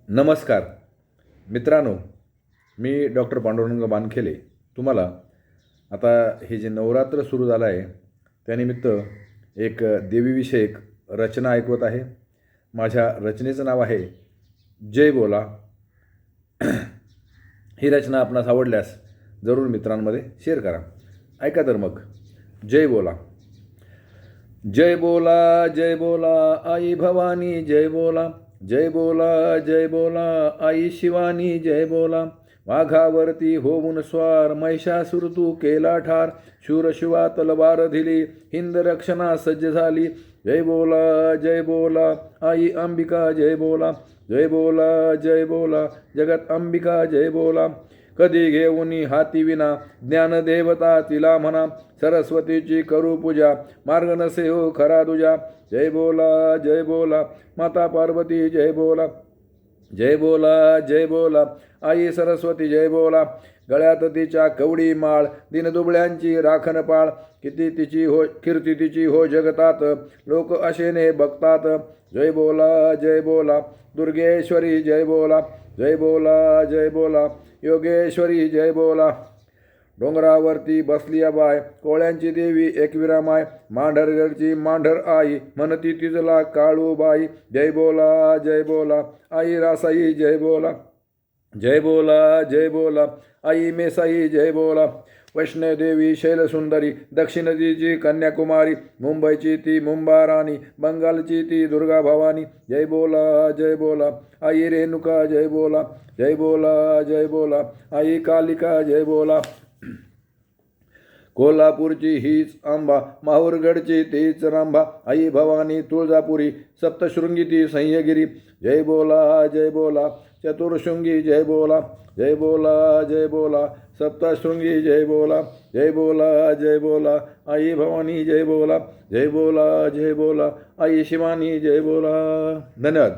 नमस्कार मित्रांनो, मी डॉक्टर पांडुरंग बानखेले तुम्हाला आता हे जे नवरात्र सुरू झालं आहे त्यानिमित्त एक देवीविषयक रचना ऐकवत आहे. माझ्या रचनेचं नाव आहे जय बोला. ही रचना आपणास आवडल्यास जरूर मित्रांमध्ये शेअर करा. ऐका तर मग. जय बोला. जय बोला जय बोला आई भवानी जय बोला. जय बोला जय बोला आई शिवानी जय बोला. वाघावरती होऊन स्वार महिषासुर तू केला ठार. शूर शिवा तलवार दिली हिंद रक्षणा सज्ज झाली. जय बोला आई अंबिका जय बोला. जय बोला जगत अंबिका जय बोला. कधी घेऊनी हाती विना ज्ञानदेवता तिला म्हणा. सरस्वतीची करू पूजा मार्ग नसे हो खरा तुझा. जय बोला माता पार्वती जय बोला. जय बोला आई सरस्वती जय बोला. गळ्यात तिच्या कवडी माळ दिनदुबळ्यांची राखण पाळ. कीर्ती तिची हो जगतात लोक अशेने बघतात. जय बोला दुर्गेश्वरी जय बोला. जय बोला योगेश्वरी जय बोला. डोंगरावरती बसली बाय कोळ्यांची देवी एकविरा माय. मांढरगडची मांढर आई म्हणती तिजला काळूबाई. जय बोला आई रासाई जय बोला. जय बोला आई मेसाई जय बोला. वैष्णोदेवी शैलसुंदरी दक्षिणेची कन्याकुमारी. मुंबईची ती मुंबाराणी बंगालची ती दुर्गा भवानी. जय बोला आई रेणुका जय बोला. जय बोला आई कालिका जय बोला. कोल्हापूरची हीच आंबा माहूरगडची तीच रांबा. आई भवानी तुळजापुरी सप्तशृंगी ती सह्यगिरी. जय बोला चतुर्शृंगी जय बोला. जय बोला सप्तशृंगी जय बोला. जय बोला आई भवानी जय बोला. जय बोला आई शिवानी जय बोला. धन्यवाद.